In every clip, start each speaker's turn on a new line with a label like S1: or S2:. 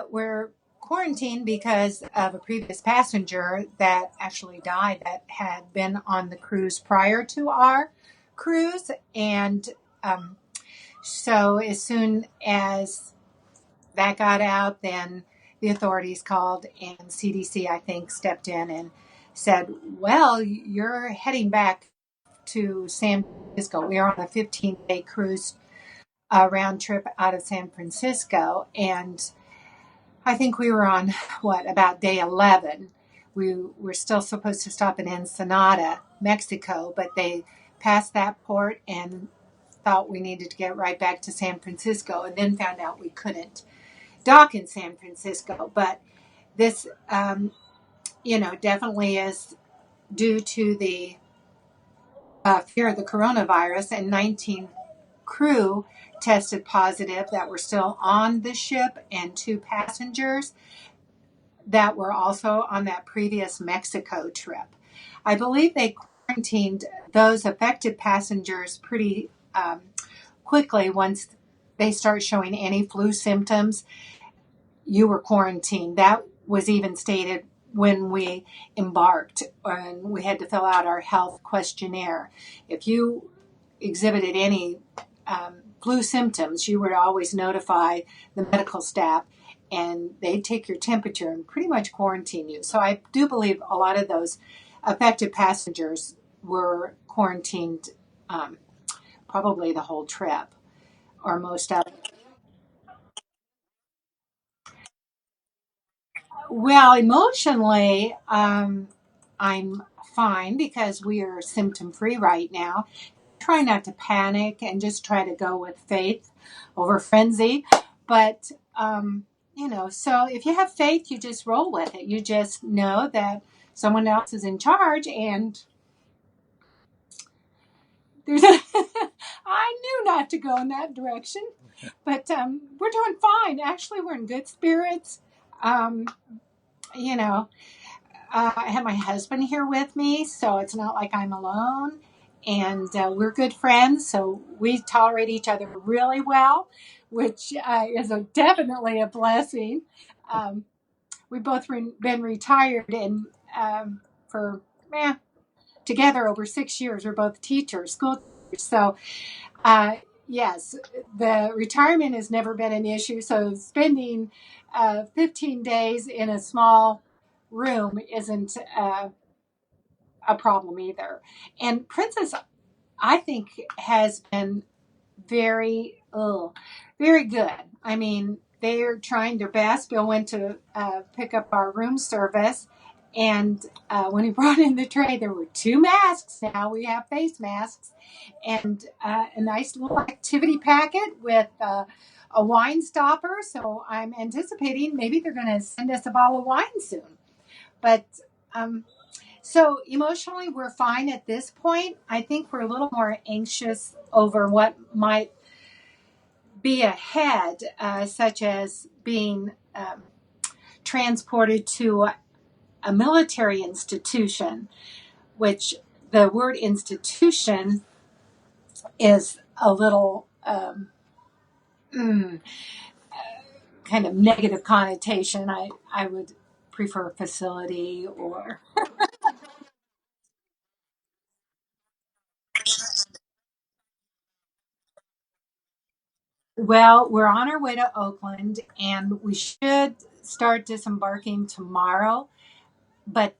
S1: We're quarantined because of a previous passenger that actually died that had been on the cruise prior to our cruise. And so as soon as that got out, then the authorities called, and CDC, I think, stepped in and said, well, you're heading back to San Francisco. We are on a 15-day cruise round trip out of San Francisco. And I think we were on, about day 11. We were still supposed to stop in Ensenada, Mexico, but they passed that port and thought we needed to get right back to San Francisco, and then found out we couldn't dock in San Francisco. But this, definitely is due to the fear of the coronavirus, and 19 crew tested positive that were still on the ship, and 2 passengers that were also on that previous Mexico trip. I believe they quarantined those affected passengers pretty quickly. Once they start showing any flu symptoms, you were quarantined. That was even stated when we embarked, and we had to fill out our health questionnaire. If you exhibited any flu symptoms, you were to always notify the medical staff, and they'd take your temperature and pretty much quarantine you. So I do believe a lot of those affected passengers were quarantined probably the whole trip, or most of it. Well, emotionally, I'm fine because we are symptom free right now. Try not to panic and just try to go with faith over frenzy. But, so if you have faith, you just roll with it. You just know that someone else is in charge, and there's I knew not to go in that direction, but we're doing fine. Actually, we're in good spirits. Um, you know, I have my husband here with me, so it's not like I'm alone. And we're good friends, so we tolerate each other really well, which is definitely a blessing. Um, we've both been retired, and for together over 6 years. We're both teachers, school teachers. So, uh, yes, the retirement has never been an issue. So, spending 15 days in a small room isn't a problem either. And Princess, I think, has been very, very good. I mean, they're trying their best. Bill went to pick up our room service, and when he brought in the tray, there were 2 masks. Now we have face masks, and a nice little activity packet with a wine stopper. So I'm anticipating maybe they're going to send us a bottle of wine soon. But so emotionally, we're fine at this point. I think we're a little more anxious over what might be ahead, such as being transported to a military institution, which the word institution is a little kind of negative connotation. I would prefer facility or. Well, we're on our way to Oakland, and we should start disembarking tomorrow. But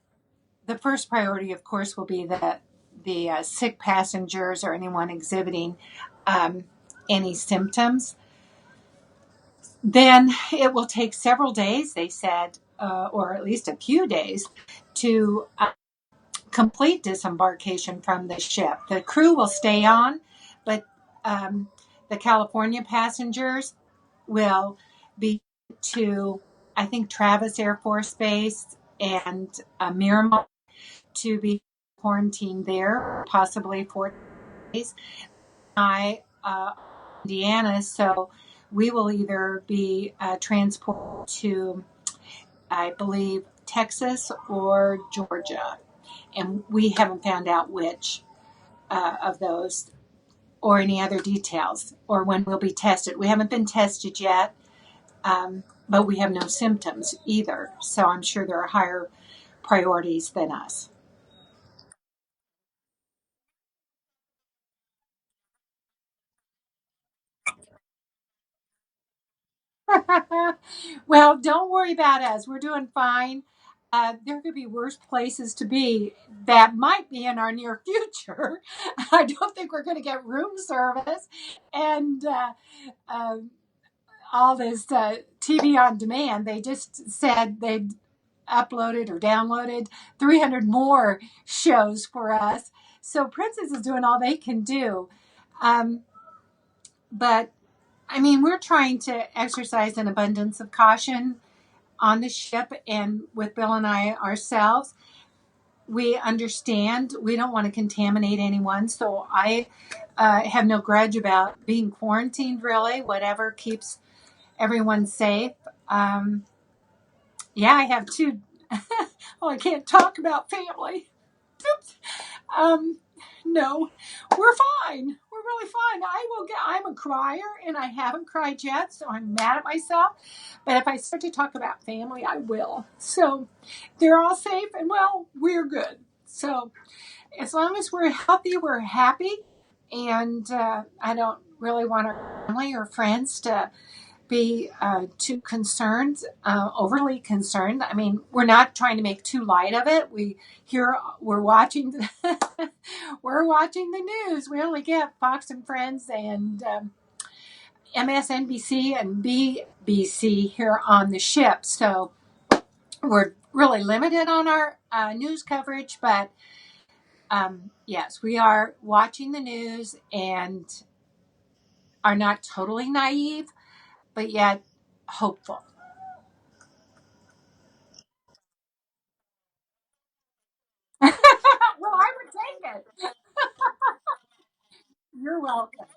S1: the first priority, of course, will be the sick passengers or anyone exhibiting um, any symptoms. Then it will take several days, they said, or at least a few days, to complete disembarkation from the ship. The crew will stay on, but um, the California passengers will be to, I think, Travis Air Force Base and Miramar to be quarantined there, possibly 4 days. I Indiana, so we will either be transported to, I believe, Texas or Georgia, and we haven't found out which of those or any other details or when we'll be tested. We haven't been tested yet. but we have no symptoms either. So I'm sure there are higher priorities than us. Well, don't worry about us. We're doing fine. There could be worse places to be that might be in our near future. I don't think we're going to get room service and uh, all this TV on demand. They just said they'd uploaded or downloaded 300 more shows for us. So Princess is doing all they can do. Um, but I mean, we're trying to exercise an abundance of caution on the ship and with Bill and I ourselves. We understand we don't want to contaminate anyone. So I have no grudge about being quarantined, really, whatever keeps everyone safe. Yeah, I have two. Well, I can't talk about family. Um, no, we're fine. We're really fine. I'm a crier and I haven't cried yet, so I'm mad at myself. But if I start to talk about family, I will. So they're all safe and well, we're good. So as long as we're healthy, we're happy. And I don't really want our family or friends to be too concerned, overly concerned. I mean, we're not trying to make too light of it. We're watching, we're watching the news. We only get Fox and Friends and MSNBC and BBC here on the ship, so we're really limited on our news coverage. But yes, we are watching the news and are not totally naive, but yet hopeful. Well, I would take it. You're welcome.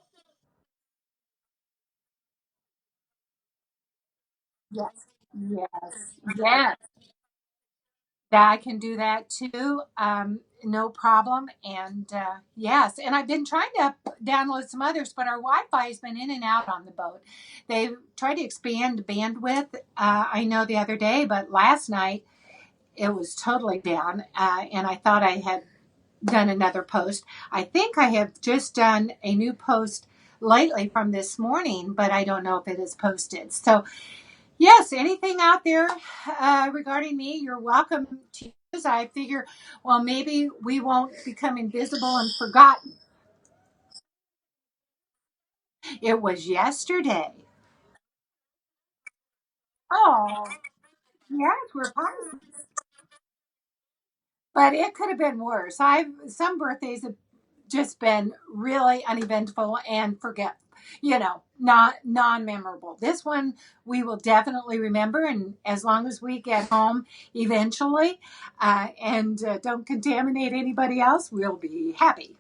S1: Yes. Yes. Yes. I can do that too. No problem. And yes, and I've been trying to download some others, but our Wi-Fi has been in and out on the boat. They've tried to expand bandwidth. I know the other day, but last night it was totally down. And I thought I had done another post. I think I have just done a new post lately from this morning, but I don't know if it is posted. So yes, anything out there regarding me, you're welcome to use. I figure, well, maybe we won't become invisible and forgotten. It was yesterday. Oh, yes, we're positive. But it could have been worse. Some birthdays have just been really uneventful and forget, not non-memorable. This one we will definitely remember, and as long as we get home eventually and don't contaminate anybody else, we'll be happy.